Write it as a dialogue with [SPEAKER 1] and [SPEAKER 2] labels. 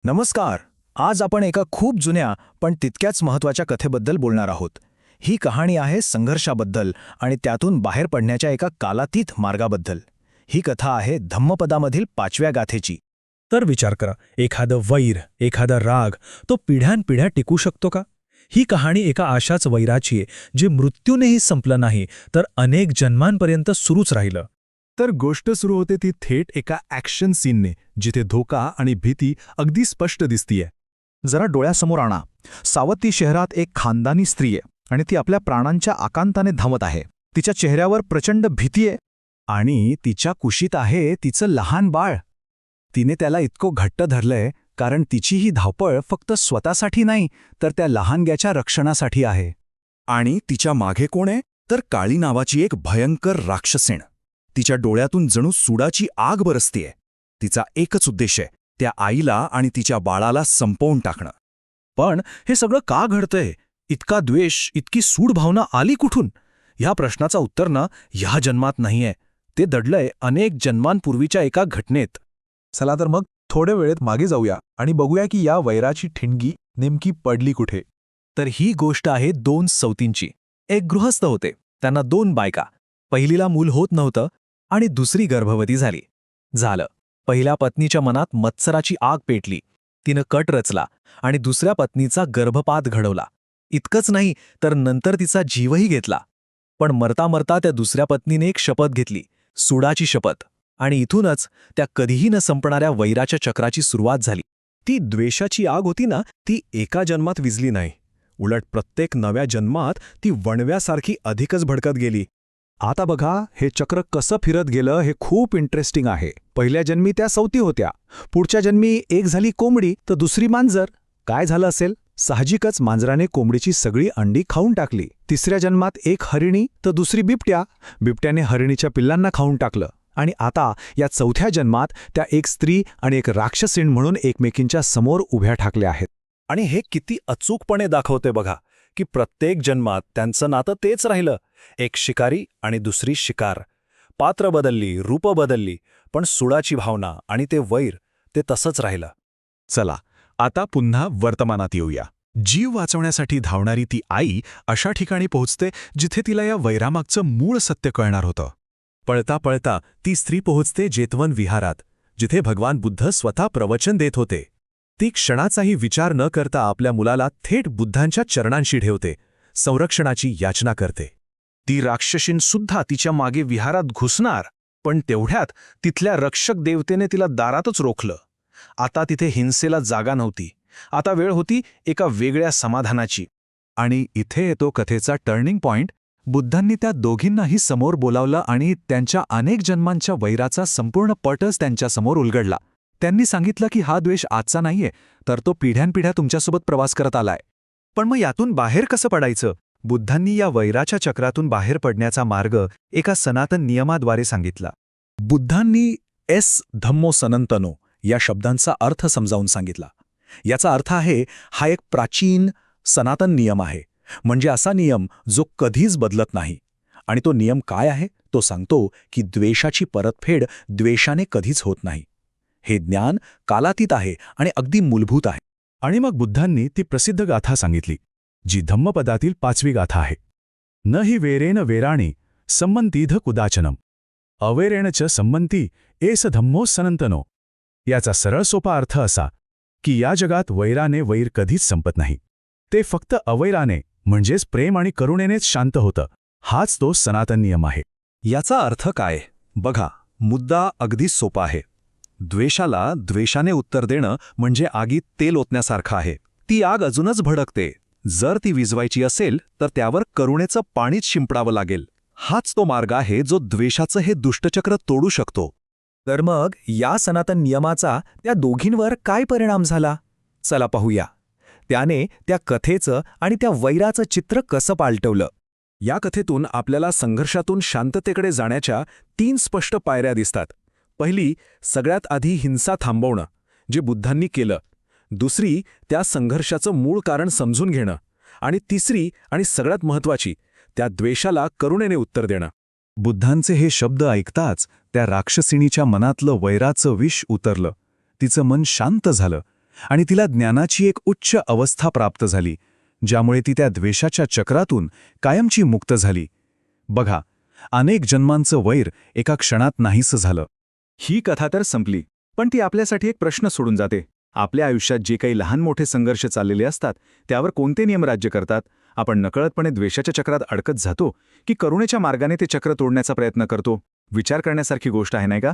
[SPEAKER 1] नमस्कार. आज आपण एका खूप जुन्या पण तितक्याच महत्त्वाच्या कथेबद्दल बोलणार आहोत. ही कहाणी आहे संघर्षाबद्दल आणि त्यातून बाहेर पडण्याच्या एका कालातीत मार्गाबद्दल. ही कथा आहे धम्मपदामधील 5व्या गाथेची.
[SPEAKER 2] तर विचार करा, एखादं वैर, एखादा राग तो पिढ्यानपिढ्या टिकू शकतो का? ही कहाणी एका अशाच वैराची आहे, जे मृत्यूनेही संपलं नाही तर अनेक जन्मांपर्यंत सुरूच राहिलं.
[SPEAKER 3] तर गोष्ट सुरू होते ती थेट एका ॲक्शन सीनने, जिथे धोका आणि भीती अगदी स्पष्ट दिसतीये.
[SPEAKER 1] जरा डोळ्यासमोर आणा. सावती शहरात एक खानदानी स्त्री आहे आणि ती आपल्या प्राणांच्या आकांताने धावत आहे. तिच्या चेहऱ्यावर प्रचंड भीती आहे आणि तिच्या कुशीत आहे तिचं लहान बाळ. तिने त्याला इतकं घट्ट धरलंय कारण तिची ही धावपळ फक्त स्वतःसाठी नाही तर त्या लहानग्याच्या रक्षणासाठी आहे.
[SPEAKER 4] आणि तिच्या मागे कोण आहे? तर काळी नावाची एक भयंकर राक्षसीण. तिच्या डोळ्यातून जणू सुडाची आग बरसतेय. तिचा एकच उद्देश आहे, त्या आईला आणि तिच्या बाळाला संपवून टाकणं.
[SPEAKER 2] पण हे सगळं का घडतंय? इतका द्वेष, इतकी सूड भावना आली कुठून? ह्या प्रश्नाचं उत्तर ना ह्या जन्मात नाहीये. ते दडलंय अनेक जन्मांपूर्वीच्या एका घटनेत.
[SPEAKER 3] चला तर मग थोड्या वेळेत मागे जाऊया आणि बघूया की या वैराची ठिणगी नेमकी पडली कुठे.
[SPEAKER 1] तर ही गोष्ट आहे 2 सवतींची. एक गृहस्थ होते, त्यांना 2 बायका. पहिलीला मूल होत नव्हतं आणि दुसरी गर्भवती झाली. झालं, पहिल्या पत्नीच्या मनात मत्सराची आग पेटली. तिनं कट रचला आणि दुसऱ्या पत्नीचा गर्भपात घडवला. इतकंच नाही तर नंतर तिचा जीवही घेतला. पण मरता मरता त्या दुसऱ्या पत्नीने एक शपथ घेतली, सुडाची शपथ. आणि इथूनच त्या कधीही न संपणाऱ्या वैराच्या चक्राची सुरुवात झाली.
[SPEAKER 3] ती द्वेषाची आग होती ना, ती एका जन्मात विझली नाही. उलट प्रत्येक नव्या जन्मात ती वणव्यासारखी अधिकच भडकत गेली. आता बघा, हे चक्र कसं फिरत गेलं हे खूप इंटरेस्टिंग आहे. पहिल्या जन्मी त्या सवती होत्या. पुढच्या जन्मी एक झाली कोंबडी तर दुसरी मांजर. काय झालं असेल? साहजिकच मांजराने कोंबडीची सगळी अंडी खाऊन टाकली. तिसऱ्या जन्मात एक हरिणी तर दुसरी बिबट्या. बिबट्याने हरिणीच्या पिल्लांना खाऊन टाकलं. आणि आता या चौथ्या जन्मात त्या एक स्त्री आणि एक राक्षसीण म्हणून एकमेकींच्या समोर उभ्या ठाकल्या आहेत.
[SPEAKER 2] आणि हे किती अचूकपणे दाखवते बघा, की प्रत्येक जन्मात त्यांचं नातं तेच राहिलं. एक शिकारी आणि दुसरी शिकार. पात्र बदलली, रूप बदलली, पण सुडाची भावना आणि ते वैर ते तसंच राहिलं.
[SPEAKER 3] चला आता पुन्हा वर्तमानात येऊया. जीव वाचवण्यासाठी धावणारी ती आई अशा ठिकाणी पोहोचते जिथे तिला या वैरामागचं मूळ सत्य कळणार होतं. पळता पळता ती स्त्री पोहोचते जेतवन विहारात, जिथे भगवान बुद्ध स्वतः प्रवचन देत होते. ती क्षणाचाही विचार न करता आपल्या मुलाला थेट बुद्धांच्या चरणांशी ठेवते, संरक्षणाची याचना करते.
[SPEAKER 1] ती राक्षसींसुद्धा तिच्या मागे विहारात घुसणार, पण तेवढ्यात तिथल्या रक्षक देवतेने तिला दारातच रोखलं. आता तिथे हिंसेला जागा नव्हती. आता वेळ होती एका वेगळ्या समाधानाची.
[SPEAKER 3] आणि इथे येतो कथेचा टर्निंग पॉइंट. बुद्धांनी त्या दोघींनाही समोर बोलावलं आणि त्यांच्या अनेक जन्मांच्या वैराचा संपूर्ण पटच त्यांच्यासमोर उलगडला. त्यांनी सांगितलं की हा द्वेष आजचा नाहीये, तर तो पिढ्यानपिढ्या तुमच्यासोबत प्रवास करत आलाय.
[SPEAKER 1] पण मग यातून बाहेर कसं पडायचं? बुद्धांनी या वैराच्या चक्रातून बाहेर पडण्याचा मार्ग एका सनातन नियमाद्वारे सांगितला.
[SPEAKER 2] बुद्धांनी धम्मो सनातनो या शब्दांचा अर्थ समजावून सांगितला. याचा अर्थ आहे, हा एक प्राचीन सनातन नियम आहे. म्हणजे असा नियम जो कधीच बदलत नाही. आणि तो नियम काय आहे? तो सांगतो की द्वेषाची परतफेड द्वेषाने कधीच होत नाही. हे ज्ञान कालातीत आहे आणि अगदी मूलभूत आहे.
[SPEAKER 3] आणि मग बुद्धांनी ती प्रसिद्ध गाथा सांगितली, जी धम्मपदातील 5वी गाथा आहे. न हि वेरेण वेराणी संमंतीध कुदाचनम अवेरेण च संमंती एस धम्मो सनातनो. याचा सरळ सोपा अर्थ असा की या जगात वैराने वैर कधीच संपत नाही. ते फक्त अवैराने म्हणजेच प्रेम आणि करुणेनेच शांत होतं. हाच तो सनातन नियम आहे.
[SPEAKER 1] याचा अर्थ काय? बघा, मुद्दा अगदी सोपा आहे. द्वेषाला द्वेषाने उत्तर देणं म्हणजे आगीत तेल ओतण्यासारखं आहे. ती आग अजूनच भडकते. जर ती विझवायची असेल तर त्यावर करुणेचं पाणीच शिंपडावं लागेल. हाच तो मार्ग आहे जो द्वेषाचं हे दुष्टचक्र तोडू शकतो. तर मग या सनातन नियमाचा त्या दोघींवर काय परिणाम झाला? चला पाहूया. त्याने त्या कथेचं आणि त्या वैराचं चित्र कसं पालटवलं.
[SPEAKER 3] या कथेतून आपल्याला संघर्षातून शांततेकडे जाण्याच्या 3 स्पष्ट पायऱ्या दिसतात. पहिली, सगळ्यात आधी हिंसा थांबवणं, जे बुद्धांनी केलं. दुसरी, त्या संघर्षाचं मूळ कारण समजून घेणं. आणि तिसरी आणि सगळ्यात महत्त्वाची, त्या द्वेषाला करुणेने उत्तर देणं.
[SPEAKER 1] बुद्धांचे हे शब्द ऐकताच त्या राक्षसिणीच्या मनातलं वैराचं विष उतरलं. तिचं मन शांत झालं आणि तिला ज्ञानाची एक उच्च अवस्था प्राप्त झाली, ज्यामुळे ती त्या द्वेषाच्या चक्रातून कायमची मुक्त झाली. बघा, अनेक जन्मांचं वैर एका क्षणात नाहीसं झालं.
[SPEAKER 3] ही कथा तर संपली, पण ती आपल्यासाठी एक प्रश्न सोडून जाते. आपल्या आयुष्यात जे काही लहान मोठे संघर्ष चाललेले असतात, त्यावर कोणते नियम राज्य करतात? आपण नकळतपणे द्वेषाच्या चक्रात अडकत जातो की करुणेच्या मार्गाने ते चक्र तोडण्याचा प्रयत्न करतो? विचार करण्यासारखी गोष्ट आहे, नाही का?